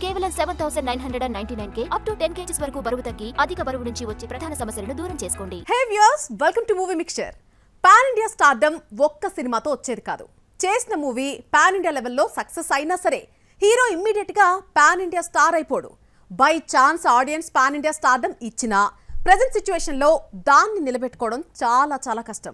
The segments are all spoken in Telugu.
కేవలం 7,999K అప్ టు 10 kgs వరకు బరువు తగ్గి అధిక బరువు నుంచి వచ్చే ప్రధాన సమస్యలను దూరం చేసుకోండి. Hey viewers, welcome to movie mixture. Pan India stardom ఒక్క సినిమాతో వచ్చేది కాదు. చేసిన మూవీ పాన్ ఇండియా లెవెల్లో సక్సెస్ అయినా సరే హీరో ఇమ్మీడియట్ గా పాన్ ఇండియా స్టార్ అయిపోడు. By chance audience pan India stardom ఇచ్చినా ప్రెజెంట్ సిచ్యువేషన్ లో దాన్ని నిలబెట్టుకోవడం చాలా కష్టం.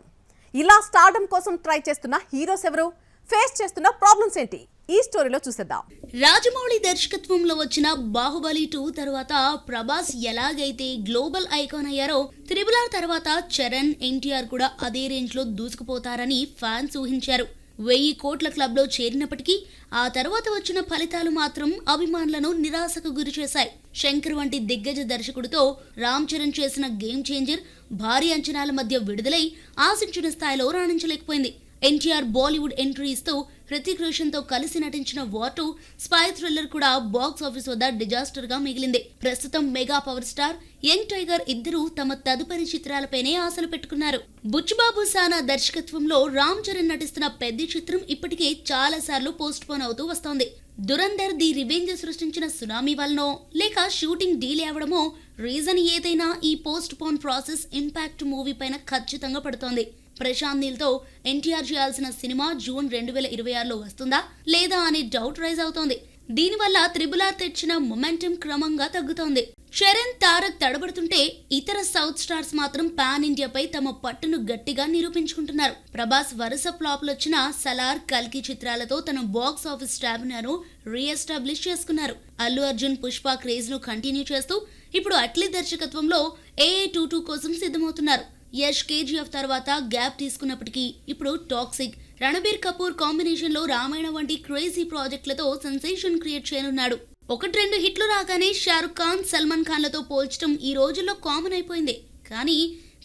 ఇలా స్టార్డమ్ కోసం ట్రై చేస్తున్న హీరోస్ ఎవరు, ఫేస్ చేస్తున్న ప్రాబ్లమ్స్ ఏంటి, ఈ స్టోరీలో చూసేద్దాం. రాజమౌళి దర్శకత్వంలో వచ్చిన బాహుబలి 2 తర్వాత ప్రభాస్ ఎలాగైతే గ్లోబల్ ఐకాన్ అయ్యారో, త్రిబుల్ R తర్వాత చరణ్, ఎన్టీఆర్ కూడా అదే రేంజ్ లో దూసుకుపోతారని ఫ్యాన్స్ ఊహించారు. 1000 కోట్ల క్లబ్ లో చేరినప్పటికీ ఆ తర్వాత వచ్చిన ఫలితాలు మాత్రం అభిమానులను నిరాశకు గురిచేశాయి. శంకర్ వంటి దిగ్గజ దర్శకుడితో రామ్ చరణ్ చేసిన గేమ్ చేంజర్ భారీ అంచనాల మధ్య విడుదలై ఆశించిన స్థాయిలో రాణించలేకపోయింది. ఎన్టీఆర్ బాలీవుడ్ ఎంట్రీ ఇస్తూ హృతిక్ రోషన్ తో కలిసి నటించిన వార్ 2 స్పై థ్రిల్లర్ కూడా బాక్స్ ఆఫీస్ వద్ద డిజాస్టర్ గా మిగిలింది. ప్రస్తుతం mega power star, young tiger ఇద్దరు తమ తదుపరి చిత్రాలపైనే ఆశలు పెట్టుకున్నారు. బుచ్చిబాబు సానా దర్శకత్వంలో రామ్ చరణ్ నటిస్తున్న పెద్ద చిత్రం ఇప్పటికే చాలా సార్లు పోస్ట్ పోన్ అవుతూ వస్తోంది. దురంధర్ ది రివెంజ్ సృష్టించిన సునామీ వలనో లేక షూటింగ్ డీలే అవడమో రీజన్ ఏదైనా ఈ post phone process impact movie పైన ఖచ్చితంగా పడుతోంది. ప్రశాంత్ నీల్ తో ఎన్టీఆర్ చేయాల్సిన సినిమా జూన్ 2026లో వస్తుందా లేదా అనే డౌట్ రైజ్ అవుతోంది. దీనివల్ల త్రిబుల్ R తెచ్చిన మొమెంటం క్రమంగా తగ్గుతోంది. చరణ్, తారక్ తడబడుతుంటే ఇతర సౌత్ స్టార్స్ మాత్రం పాన్ ఇండియాపై తమ పట్టును గట్టిగా నిరూపించుకుంటున్నారు. ప్రభాస్ వరుస ఫ్లాప్లొచ్చిన సలార్, కల్కి చిత్రాలతో తన బాక్స్ ఆఫీస్ స్టామినాను రీఎస్టాబ్లిష్ చేసుకున్నారు. అల్లు అర్జున్ పుష్ప క్రేజ్ ను కంటిన్యూ చేస్తూ ఇప్పుడు అట్లీ దర్శకత్వంలో AA22 కోసం సిద్ధమవుతున్నారు. యష్ KGF తర్వాత గ్యాప్ తీసుకున్నప్పటికీ ఇప్పుడు టాక్సిక్, రణబీర్ కపూర్ కాంబినేషన్ లో రామాయణ వంటి క్రేజీ ప్రాజెక్టులతో సెన్సేషన్ క్రియేట్ చేయనున్నాడు. 1-2 హిట్లు రాగానే షారుఖ్ ఖాన్, సల్మాన్ ఖాన్లతో పోల్చడం ఈ రోజుల్లో కామన్ అయిపోయింది. కానీ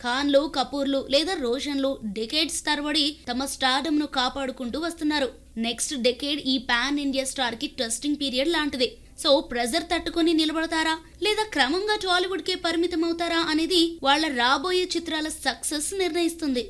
ఖాన్లు, కపూర్లు లేదా రోషన్లు డెకేడ్స్ తరబడి తమ స్టార్డమ్ ను కాపాడుకుంటూ వస్తున్నారు. నెక్స్ట్ డెకేడ్ ఈ పాన్ ఇండియా స్టార్ కి టెస్టింగ్ పీరియడ్ లాంటిది. సో ప్రెజర్ తట్టుకొని నిలబడతారా లేదా క్రమంగా టాలీవుడ్ కే పరిమితం అవుతారా అనేది వాళ్ళ రాబోయే చిత్రాల సక్సెస్ నిర్ణయిస్తుంది.